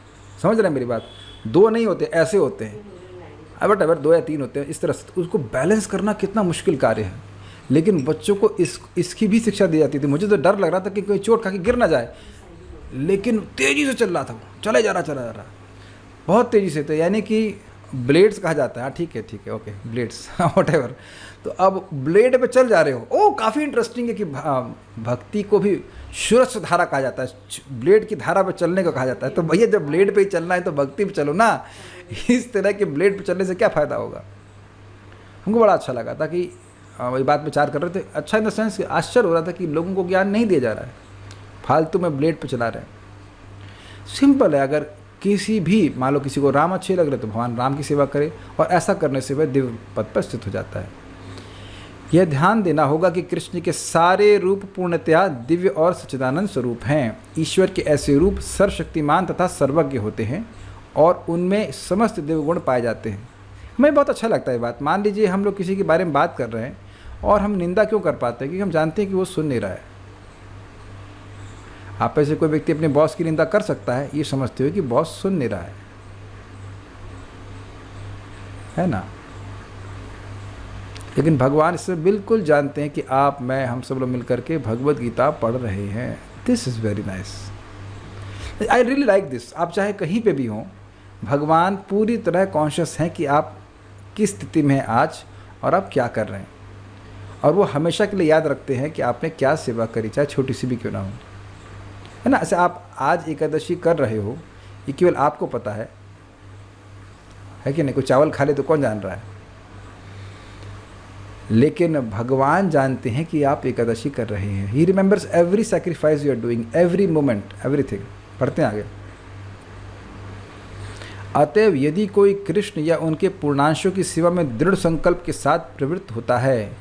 समझ रहे हैं मेरी बात? दो नहीं होते, ऐसे होते हैं, बट अगर दो या तीन होते हैं इस तरह से। उसको बैलेंस करना कितना मुश्किल कार्य है, लेकिन बच्चों को इसकी भी शिक्षा दी जाती थी। मुझे तो डर लग रहा था कि कोई चोट खा के गिर ना जाए, लेकिन तेज़ी से चल रहा था वो, चला जा रहा बहुत तेज़ी से। तो यानी कि ब्लेड्स कहा जाता है, हाँ ठीक है ओके, ब्लेड्स वट एवर। तो अब ब्लेड पे चल जा रहे हो। ओ काफ़ी इंटरेस्टिंग है कि भक्ति को भी शुरस्व धारा कहा जाता है, ब्लेड की धारा पे चलने को कहा जाता है। तो भैया जब ब्लेड पे ही चलना है तो भक्ति पे चलो ना। इस तरह के ब्लेड पे चलने से क्या फ़ायदा होगा? हमको बड़ा अच्छा लगा था कि वही बात विचार कर रहे थे। अच्छा इन द सेंस आश्चर्य हो रहा था कि लोगों को ज्ञान नहीं दिया जा रहा है, फालतू में ब्लेड पे चला रहे हैं। सिंपल है, अगर किसी भी, मान लो किसी को राम अच्छे लग रहे तो भगवान राम की सेवा करे, और ऐसा करने से वह दिव्य पद पर स्थित हो जाता है। यह ध्यान देना होगा कि कृष्ण के सारे रूप पूर्णतया दिव्य और सच्चिदानंद स्वरूप हैं। ईश्वर के ऐसे रूप सर्वशक्तिमान तथा सर्वज्ञ होते हैं और उनमें समस्त दिव्य गुण पाए जाते हैं। हमें बहुत अच्छा लगता है बात। मान लीजिए हम लोग किसी के बारे में बात कर रहे हैं और हम निंदा क्यों कर पाते हैं? क्योंकि हम जानते हैं कि वो सुन नहीं रहा है। आप ऐसे कोई व्यक्ति अपने बॉस की निंदा कर सकता है, ये समझते हुए कि बॉस सुन नहीं रहा है ना। लेकिन भगवान इससे बिल्कुल जानते हैं कि आप, मैं, हम सब लोग मिलकर के भगवद गीता पढ़ रहे हैं। This is very nice, I really like this. आप चाहे कहीं पे भी हों, भगवान पूरी तरह कॉन्शियस हैं कि आप किस स्थिति में हैं आज और आप क्या कर रहे हैं, और वो हमेशा के लिए याद रखते हैं कि आपने क्या सेवा करी, चाहे छोटी सी भी क्यों ना हो, है ना। ऐसे आप आज एकादशी कर रहे हो, ये केवल आपको पता है कि नहीं? कोई चावल खा ले तो कौन जान रहा है? लेकिन भगवान जानते हैं कि आप एकादशी कर रहे हैं। He remembers every sacrifice you are doing, every moment, everything. पढ़ते हैं आगे। अतएव यदि कोई कृष्ण या उनके पूर्णांशों की सेवा में दृढ़ संकल्प के साथ प्रवृत्त होता है,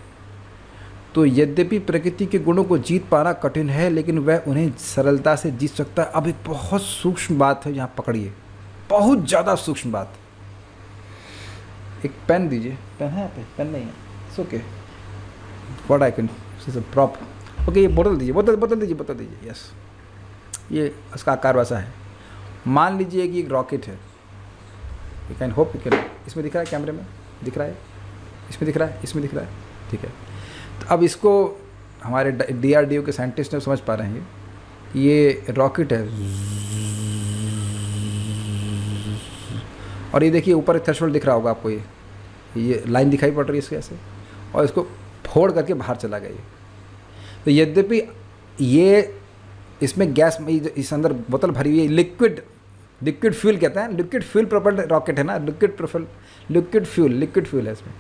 तो यद्यपि प्रकृति के गुणों को जीत पाना कठिन है, लेकिन वह उन्हें सरलता से जीत सकता है। अब एक बहुत सूक्ष्म बात है, यहाँ पकड़िए, बहुत ज़्यादा सूक्ष्म बात। एक पेन दीजिए। पेन है? पेन नहीं है, it's okay. What I can prop, okay. ये बोतल दीजिए, बोतल दीजिए। यस, ये उसका आकार वैसा है। मान लीजिए कि एक रॉकेट है। यू कैन होप, इसमें दिख रहा है, कैमरे में दिख रहा है, इसमें दिख रहा है, इसमें दिख रहा है, ठीक है। तो अब इसको हमारे DRDO के साइंटिस्ट ने समझ पा रहे हैं कि ये रॉकेट है, और ये देखिए ऊपर थ्रेशोल्ड दिख रहा होगा आपको, ये लाइन दिखाई पड़ रही है इसके ऐसे, और इसको फोड़ करके बाहर चला गया ये। तो यद्यपि ये इसमें गैस में इस अंदर बोतल भरी हुई है, लिक्विड लिक्विड फ्यूल कहते हैं, लिक्विड फ्यूल प्रोपेल्ड रॉकेट है ना, लिक्विड फ्यूल है इसमें।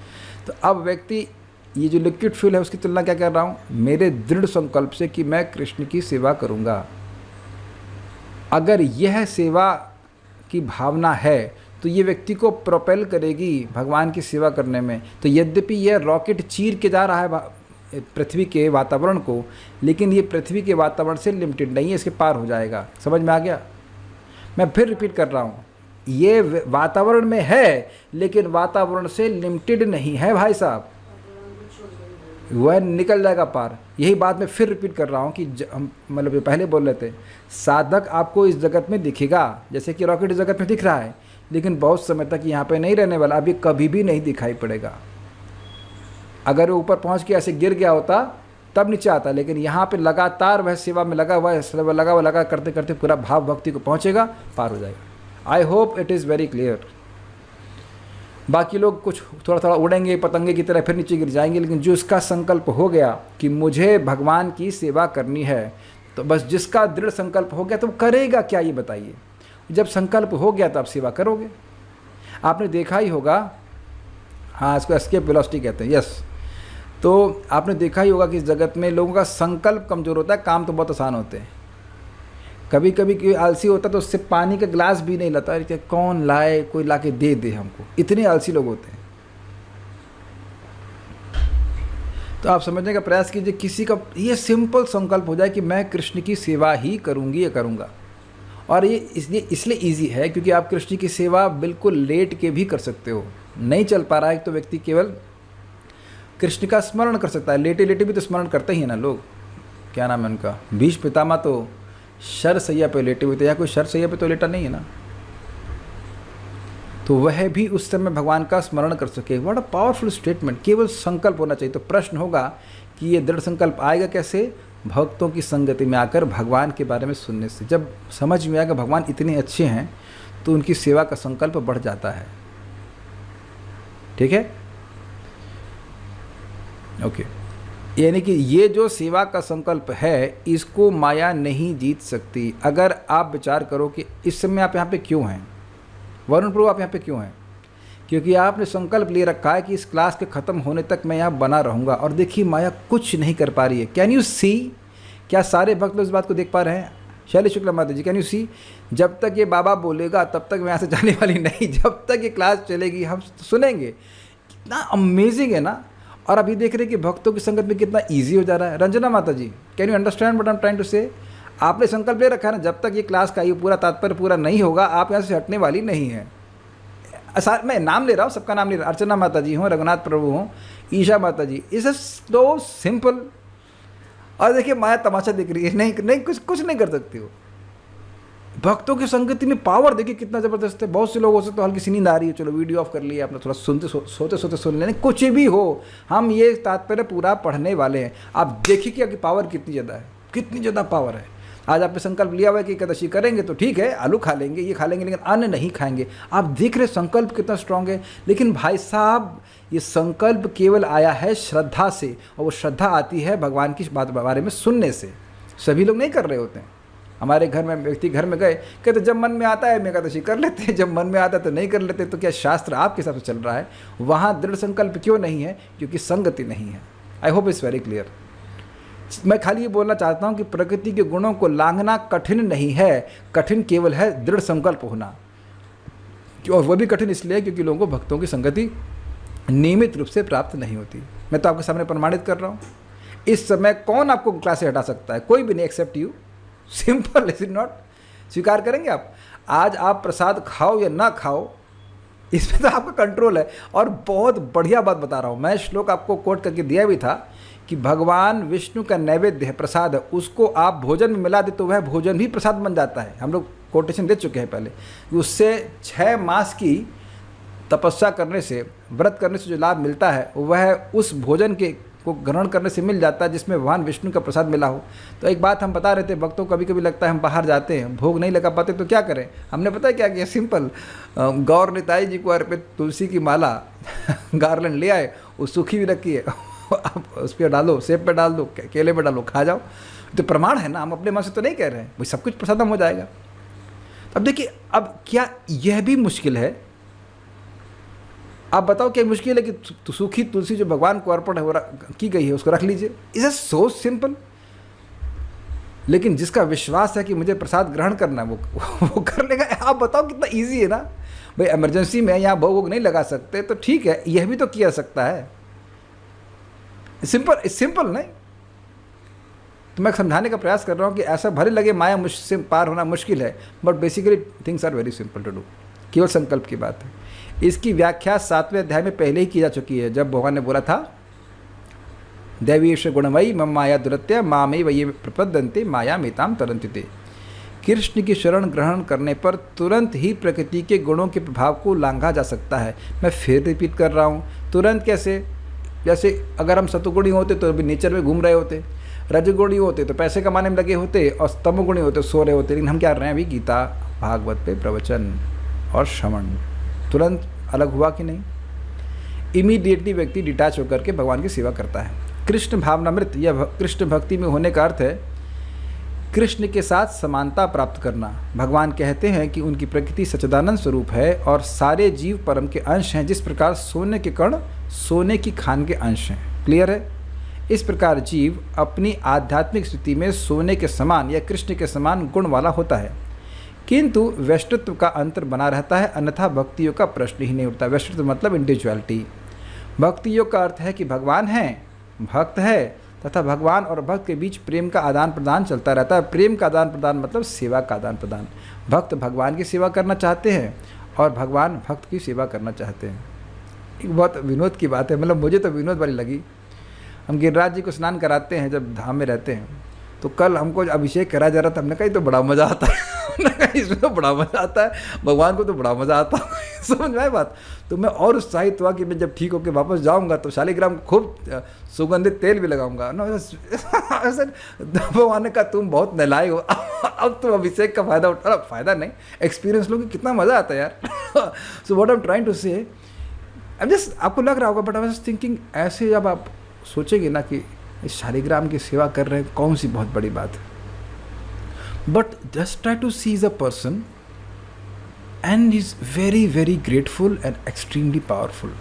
तो अब व्यक्ति ये जो लिक्विड फ्यूल है उसकी तुलना क्या कर रहा हूँ, मेरे दृढ़ संकल्प से कि मैं कृष्ण की सेवा करूँगा। अगर यह सेवा की भावना है तो ये व्यक्ति को प्रोपेल करेगी भगवान की सेवा करने में। तो यद्यपि यह रॉकेट चीर के जा रहा है पृथ्वी के वातावरण को, लेकिन ये पृथ्वी के वातावरण से लिमिटेड नहीं है, इसके पार हो जाएगा। समझ में आ गया? मैं फिर रिपीट कर रहा हूँ, ये वातावरण में है लेकिन वातावरण से लिमिटेड नहीं है भाई साहब, वह निकल जाएगा पार। यही बात मैं फिर रिपीट कर रहा हूँ कि हम मतलब पहले बोल रहे थे, साधक आपको इस जगत में दिखेगा, जैसे कि रॉकेट इस जगत में दिख रहा है, लेकिन बहुत समय तक यहाँ पे नहीं रहने वाला, अभी कभी भी नहीं दिखाई पड़ेगा। अगर वो ऊपर पहुँच के ऐसे गिर गया होता तब नीचे आता, लेकिन यहाँ पे लगातार वह सेवा में लगा हुआ है, लगा करते करते पूरा भाव भक्ति को पहुँचेगा, पार हो जाएगा। I hope it is very clear. बाकी लोग कुछ थोड़ा थोड़ा उड़ेंगे पतंगे की तरह, फिर नीचे गिर जाएंगे, लेकिन जो इसका संकल्प हो गया कि मुझे भगवान की सेवा करनी है, तो बस जिसका दृढ़ संकल्प हो गया तो करेगा क्या, ये बताइए। जब संकल्प हो गया तो आप सेवा करोगे। आपने देखा ही होगा, हाँ इसको एस्केप वेलोसिटी कहते हैं, यस। तो आपने देखा ही होगा कि इस जगत में लोगों का संकल्प कमज़ोर होता है, काम तो बहुत आसान होते हैं। कभी कभी कोई आलसी होता है तो उससे पानी का ग्लास भी नहीं लाता, अरे कौन लाए, कोई ला के दे हमको, इतने आलसी लोग होते हैं। तो आप समझने का प्रयास कीजिए, किसी का ये सिंपल संकल्प हो जाए कि मैं कृष्ण की सेवा ही करूँगी या करूँगा। और ये इसलिए ईजी है क्योंकि आप कृष्ण की सेवा बिल्कुल लेट के भी कर सकते हो। नहीं चल पा रहा है तो व्यक्ति केवल कृष्ण का स्मरण कर सकता है, लेटे लेटे भी तो स्मरण करते ही है ना लोग। क्या नाम है उनका, भीष्म पितामह तो शरसैया पे लेटे हुए थे, या कोई शरसैया पे तो लेटा नहीं है ना, तो वह भी उस समय भगवान का स्मरण कर सके। What a powerful statement. केवल संकल्प होना चाहिए। तो प्रश्न होगा कि ये दृढ़ संकल्प आएगा कैसे? भक्तों की संगति में आकर, भगवान के बारे में सुनने से। जब समझ में आएगा भगवान इतने अच्छे हैं तो उनकी सेवा का संकल्प बढ़ जाता है। ठीक है, ओके। यानी कि ये जो सेवा का संकल्प है इसको माया नहीं जीत सकती। अगर आप विचार करो कि इस समय आप यहाँ पे क्यों हैं, वरुण प्रभु आप यहाँ पे क्यों हैं? क्योंकि आपने संकल्प ले रखा है कि इस क्लास के ख़त्म होने तक मैं यहाँ बना रहूँगा। और देखिए माया कुछ नहीं कर पा रही है। Can you see? क्या सारे भक्त लोग इस बात को देख पा रहे हैं? शैली शुक्ला माता जी, कैन यू सी? जब तक ये बाबा बोलेगा तब तक मैं यहाँ से जाने वाली नहीं, जब तक ये क्लास चलेगी हम सुनेंगे। कितना अमेजिंग है ना। और अभी देख रहे हैं कि भक्तों की संगत में कितना ईजी हो जा रहा है। रंजना माता ji, can you understand what I am trying to say? आपने संकल्प ले रखा है ना, जब तक ये क्लास का ये पूरा तात्पर्य पूरा नहीं होगा आप यहाँ से हटने वाली नहीं है। मैं नाम ले रहा हूँ, सबका नाम ले रहा हूँ। अर्चना माता जी हों, रघुनाथ प्रभु हों, ईशा माता जी, इज सो सिंपल। और देखिए माया तमाशा दिख रही है, नहीं कुछ नहीं कर सकती हो। भक्तों की संगति में पावर देखिए कितना ज़बरदस्त है। बहुत से लोग हो सकते हैं हल्की सी नींद आ रही है, चलो वीडियो ऑफ कर लिया आपने, थोड़ा सोते सोते सुन लेने, कुछ भी हो, हम ये तात्पर्य पूरा पढ़ने वाले हैं। आप देखिए कि आपकी पावर कितनी ज़्यादा है, कितनी ज़्यादा पावर है। आज आपने संकल्प लिया हुआ है कि एकादशी करेंगे तो ठीक है, आलू खा लेंगे, ये खा लेंगे, लेकिन अन्न नहीं खाएंगे। आप देख रहे संकल्प कितना स्ट्रांग है। लेकिन भाई साहब ये संकल्प केवल आया है श्रद्धा से, और वो श्रद्धा आती है भगवान की बात बारे में सुनने से। सभी लोग नहीं कर रहे होते हैं। हमारे घर में व्यक्ति घर में गए, कहते जब मन में आता है मैं एकादशी कर लेते हैं, जब मन में आता है तो नहीं कर लेते। तो क्या शास्त्र आपके हिसाब से चल रहा है? वहाँ दृढ़ संकल्प क्यों नहीं है? क्योंकि संगति नहीं है। I hope it's very clear. मैं खाली ये बोलना चाहता हूँ कि प्रकृति के गुणों को लांघना कठिन नहीं है, कठिन केवल है दृढ़ संकल्प होना। और वह भी कठिन इसलिए क्योंकि लोगों को भक्तों की संगति नियमित रूप से प्राप्त नहीं होती। मैं तो आपके सामने प्रमाणित कर रहा हूँ। इस समय कौन आपको क्लास से हटा सकता है? कोई भी नहीं, except you. Simple, is it not? स्वीकार करेंगे आप? आज आप प्रसाद खाओ या ना खाओ, इसमें तो आपका कंट्रोल है। और बहुत बढ़िया बात बता रहा हूँ मैं, श्लोक आपको कोट करके दिया भी था कि भगवान विष्णु का नैवेद्य है, प्रसाद है, उसको आप भोजन में मिला दे तो वह भोजन भी प्रसाद बन जाता है। हम लोग कोटेशन दे चुके हैं पहले। उससे 6 मास की तपस्या करने से, व्रत करने से जो लाभ मिलता है वह उस भोजन के को ग्रहण करने से मिल जाता है जिसमें भगवान विष्णु का प्रसाद मिला हो। तो एक बात हम बता रहे थे, भक्तों को कभी कभी लगता है हम बाहर जाते हैं, भोग नहीं लगा पाते तो क्या करें? हमने पता है क्या किया? सिंपल, गौर निताई जी को अर्पित तुलसी की माला गार्लैंड ले आए, वो सूखी भी रखी है उस पर डालो, सेब पे डाल दो, केले पे डालो, खा जाओ। तो प्रमाण है ना, हम अपने मन से तो नहीं कह रहे हैं, भाई सब कुछ प्रसादम हो जाएगा। अब देखिए, अब क्या यह भी मुश्किल है? आप बताओ क्या मुश्किल है कि सूखी तुलसी जो भगवान को अर्पण की गई है उसको रख लीजिए? Is so simple. लेकिन जिसका विश्वास है कि मुझे प्रसाद ग्रहण करना है वो कर लेगा। आप बताओ कितना इजी है ना भाई। इमरजेंसी में यहाँ भोग नहीं लगा सकते तो ठीक है, यह भी तो किया सकता है। सिंपल, सिंपल नहीं। तो मैं समझाने का प्रयास कर रहा हूँ कि ऐसा भले लगे माया मुझसे पार होना मुश्किल है, but basically things are very simple to do. केवल संकल्प की बात है। इसकी व्याख्या 7वें अध्याय में पहले ही की जा चुकी है, जब भगवान ने बोला था दैवीश गुणमयी मम माया दुरत्य मामे वये प्रपद्यन्ते माया मेताम तरन्ति। कृष्ण की शरण ग्रहण करने पर तुरंत ही प्रकृति के गुणों के प्रभाव को लांघा जा सकता है। मैं फिर रिपीट कर रहा हूँ, तुरंत कैसे? जैसे अगर हम सतुगुणी होते तो अभी नेचर में घूम रहे होते, रजगुणी होते तो पैसे कमाने में लगे होते, और तमोगुणी होते सो रहे होते। लेकिन हम क्या कर रहे हैं अभी? गीता भागवत पे प्रवचन और श्रवण। तुरंत अलग हुआ कि नहीं? इमीडिएटली व्यक्ति डिटैच होकर के भगवान की सेवा करता है। कृष्ण भावनामृत या कृष्ण भक्ति में होने का अर्थ है कृष्ण के साथ समानता प्राप्त करना। भगवान कहते हैं कि उनकी प्रकृति सच्चिदानंद स्वरूप है और सारे जीव परम के अंश हैं, जिस प्रकार सोने के कण सोने की खान के अंश हैं। क्लियर है? इस प्रकार जीव अपनी आध्यात्मिक स्थिति में सोने के समान या कृष्ण के समान गुण वाला होता है, किंतु वैष्णव का अंतर बना रहता है, अन्यथा भक्तियों का प्रश्न ही नहीं उठता। वैष्णव मतलब इंडिविजुअलिटी। भक्तियों का अर्थ है कि भगवान है, भक्त है, तथा भगवान और भक्त के बीच प्रेम का आदान प्रदान चलता रहता है। प्रेम का आदान प्रदान मतलब सेवा का आदान प्रदान। भक्त भगवान की सेवा करना चाहते हैं और भगवान भक्त की सेवा करना चाहते हैं। एक बहुत विनोद की बात है, मतलब मुझे तो विनोद वाली लगी। हम गिरिराज जी को स्नान कराते हैं जब धाम में रहते हैं, तो कल हमको अभिषेक करा जा रहा था। हमने कहा तो बड़ा मज़ा आता है। हमने कहा इसमें तो बड़ा मज़ा आता है, भगवान को तो बड़ा मज़ा आता है। समझ में आए बात? तो मैं और उत्साहित हुआ कि मैं जब ठीक होकर वापस जाऊंगा तो शालिग्राम खूब सुगंधित तेल भी लगाऊंगा ना। ऐसा भगवान ने कहा तुम बहुत नलायक हो, अब तुम अभिषेक का फ़ायदा उठा। फ़ायदा नहीं, एक्सपीरियंस लो कि कितना मज़ा आता है यार। So what I am trying to say, अब जस्ट आपको लग रहा होगा, बट आई वाज थिंकिंग ऐसे जब आप सोचेंगे ना कि शालिग्राम की सेवा कर रहे हैं, कौन सी बहुत बड़ी बात है। But just try to see is a person and is very very grateful and extremely powerful.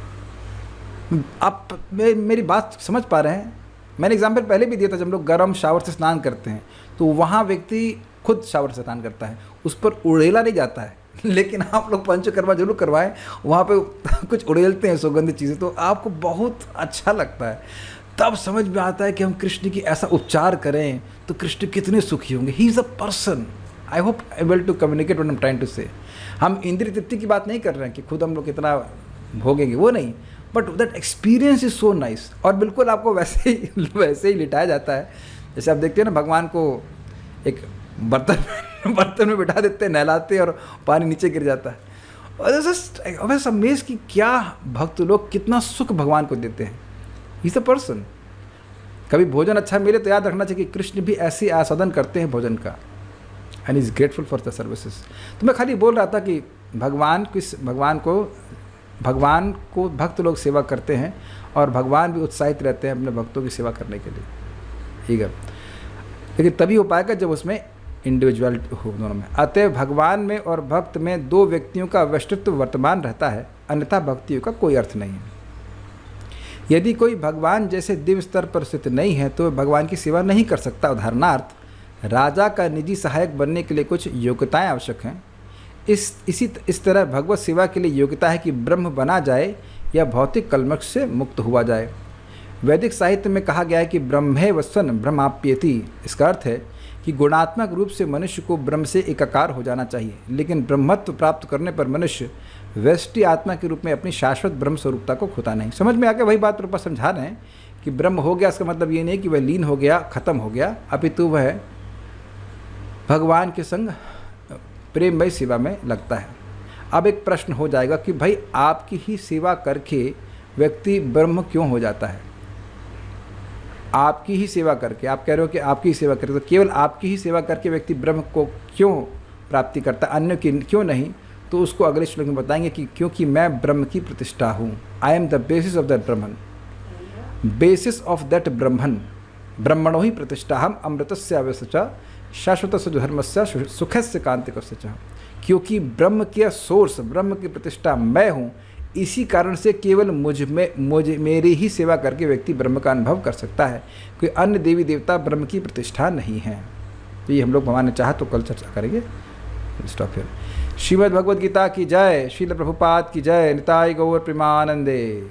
आप मेरी बात समझ पा रहे हैं? मैंने एग्जाम्पल पहले भी दिया था, जब हम लोग गर्म शावर से स्नान करते हैं तो वहाँ व्यक्ति खुद शावर से स्नान करता है, उस पर उड़ेला नहीं जाता है। लेकिन आप लोग पंचकर्मा जरूर करवाएं, वहाँ पे कुछ उड़ेलते हैं सुगंधित चीज़ें, तो आपको बहुत अच्छा लगता है। तब समझ में आता है कि हम कृष्ण की ऐसा उपचार करें तो कृष्ण कितने सुखी होंगे। He is a person. I hope able to communicate what I am trying to say. हम इंद्रिय तृप्ति की बात नहीं कर रहे हैं कि खुद हम लोग कितना भोगेंगे, वो नहीं, but that experience is so nice. और बिल्कुल आपको वैसे ही लिटाया जाता है जैसे आप देखते हैं ना, भगवान को एक बर्तन में बिठा देते हैं, नहलाते हैं और पानी नीचे गिर जाता है। और वैसे अमेज कि क्या भक्त लोग कितना सुख भगवान को देते हैं। Is a person. कभी भोजन अच्छा मिले तो याद रखना चाहिए कि कृष्ण भी ऐसे आस्वादन करते हैं भोजन का, and is grateful for the services. तो मैं खाली बोल रहा था कि भगवान को भक्त लोग सेवा करते हैं और भगवान भी उत्साहित रहते हैं अपने भक्तों की सेवा करने के लिए, ठीक है। लेकिन तभी हो पाएगा जब उसमें इंडिविजुअलिटी हो दोनों में। अतः भगवान में और भक्त में दो व्यक्तियों का वैष्णव वर्तमान रहता है, अन्यथा भक्तियों का कोई अर्थ नहीं है। यदि कोई भगवान जैसे दिव्य स्तर पर स्थित नहीं है तो भगवान की सेवा नहीं कर सकता। उदाहरणार्थ, राजा का निजी सहायक बनने के लिए कुछ योग्यताएं आवश्यक हैं। इस तरह भगवत सेवा के लिए योग्यता है कि ब्रह्म बना जाए या भौतिक कलमश से मुक्त हुआ जाए। वैदिक साहित्य में कहा गया है कि ब्रह्मे वसन ब्रह्माप्येति। इसका अर्थ है कि गुणात्मक रूप से मनुष्य को ब्रह्म से एकाकार हो जाना चाहिए, लेकिन ब्रह्मत्व प्राप्त करने पर मनुष्य व्यष्टि आत्मा के रूप में अपनी शाश्वत ब्रह्म स्वरूपता को खोता नहीं। समझ में आ गया? वही बात रूपा समझा रहे हैं कि ब्रह्म हो गया, इसका मतलब ये नहीं कि वह लीन हो गया, खत्म हो गया, अपितु वह भगवान के संग प्रेममय सेवा में लगता है। अब एक प्रश्न हो जाएगा कि भाई आपकी ही सेवा करके व्यक्ति ब्रह्म क्यों हो जाता है? आपकी ही सेवा करके, आप कह रहे हो कि आपकी ही सेवा करके, तो केवल आपकी ही सेवा करके व्यक्ति ब्रह्म को क्यों प्राप्ति करता है, अन्य की क्यों नहीं? तो उसको अगले श्लोक में बताएंगे कि क्योंकि मैं ब्रह्म की प्रतिष्ठा हूँ। I am the basis of that Brahman, basis of that Brahman, ब्रह्मणो ही प्रतिष्ठा हम अमृतस्य अवश्य शाश्वत धर्मस्य सुखस्य कांतिकस्य। क्योंकि ब्रह्म के सोर्स, ब्रह्म की प्रतिष्ठा मैं हूँ। इसी कारण से केवल मेरी ही सेवा करके व्यक्ति ब्रह्म का अनुभव कर सकता है। कोई अन्य देवी देवता ब्रह्म की प्रतिष्ठा नहीं है। तो ये हम लोग भगवान ने चाहा तो कल चर्चा करेंगे। Stop here. श्रीमद् भगवद गीता की जय, श्रील प्रभुपाद की जय, निताय गौर प्रेमानंदे।